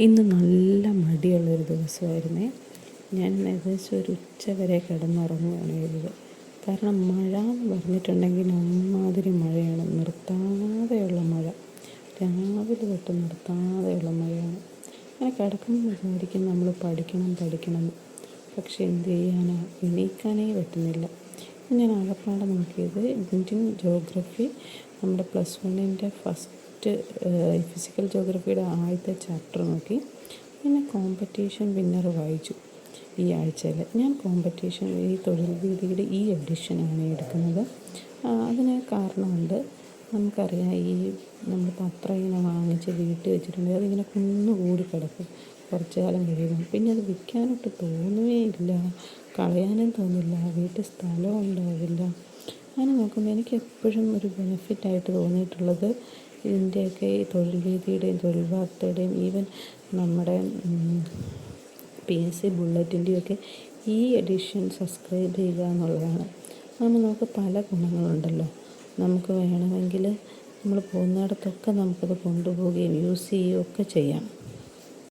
ഇന്ന് നല്ല മടിയുള്ളൊരു ദിവസമായിരുന്നേ. ഞാൻ ഏകദേശം ഒരു ഉച്ച വരെ കിടന്നുറങ്ങുകയാണ് ചെയ്തത്. കാരണം മഴ എന്ന് പറഞ്ഞിട്ടുണ്ടെങ്കിൽ അമ്മാതിരി മഴയാണ്, നിർത്താതെയുള്ള മഴ, രാവിലെ തൊട്ട് നിർത്താതെയുള്ള മഴയാണ്. അങ്ങനെ കിടക്കുമ്പോൾ വിചാരിക്കും നമ്മൾ പഠിക്കണം, പക്ഷെ എന്ത് ചെയ്യാനാ, എണീക്കാനേ പറ്റുന്നില്ല. ഞാൻ ആകപ്പാടെ നോക്കിയത് ഇന്ത്യൻ ജോഗ്രഫി, നമ്മുടെ +1 ഫസ്റ്റ് ഫിസിക്കൽ ജോഗ്രഫിയുടെ ആദ്യത്തെ ചാപ്റ്റർ നോക്കി. പിന്നെ കോമ്പറ്റീഷൻ വിന്നർ വായിച്ചു ഈ ആഴ്ചയിൽ. ഞാൻ കോമ്പറ്റീഷൻ ഈ തൊഴിൽ വീതിയുടെ ഈ എഡിഷനാണ് എടുക്കുന്നത്. അതിന് കാരണമുണ്ട്. നമുക്കറിയാം, ഈ നമ്മൾ പത്രം ഇങ്ങനെ വാങ്ങിച്ച് വീട്ടിൽ വെച്ചിട്ടുണ്ടെങ്കിൽ അതിങ്ങനെ കുന്നുകൂടി കിടക്കും. കുറച്ച് കാലം കഴിയുമ്പോൾ പിന്നെ അത് വിൽക്കാനൊട്ട് തോന്നുകയില്ല, കളയാനും തോന്നില്ല, വീട്ടിൽ സ്ഥലം ഉണ്ടാവില്ല. അങ്ങനെ നോക്കുമ്പോൾ എനിക്ക് എപ്പോഴും ഒരു ബെനിഫിറ്റായിട്ട് തോന്നിയിട്ടുള്ളത് ഇതിൻ്റെയൊക്കെ ഈ തൊഴിൽ വീതിയുടെയും തൊഴിൽ വാർത്തയുടെയും ഈവൻ നമ്മുടെ PSC ബുള്ളറ്റിൻ്റെയൊക്കെ ഈ എഡിഷൻ സബ്സ്ക്രൈബ് ചെയ്യുക എന്നുള്ളതാണ്. അതാകുമ്പോൾ നമുക്ക് പല ഗുണങ്ങളുണ്ടല്ലോ. നമുക്ക് വേണമെങ്കിൽ നമ്മൾ പോകുന്നിടത്തൊക്കെ നമുക്കത് കൊണ്ടുപോവുകയും യൂസ് ചെയ്യുകയും ഒക്കെ ചെയ്യാം.